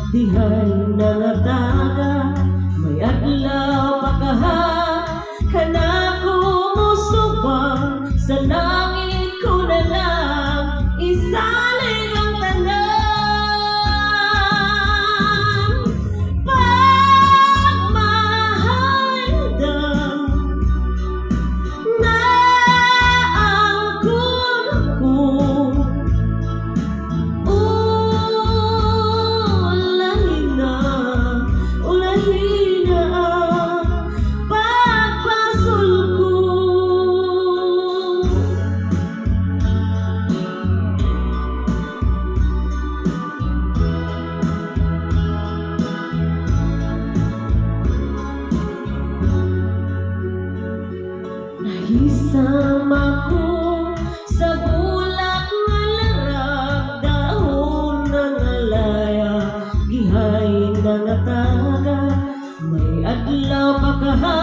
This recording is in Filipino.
dihay nangataga, may adlaw pagkaha kanako musubang sa langit ko na lang isalig ang tanan. Pagmahal daw na ang ko ulahin na ang pagpasol ko. Nahisam ako sa bulak nga larag, dahon na nalaya, gihay na nataga, may adlaw pagkaha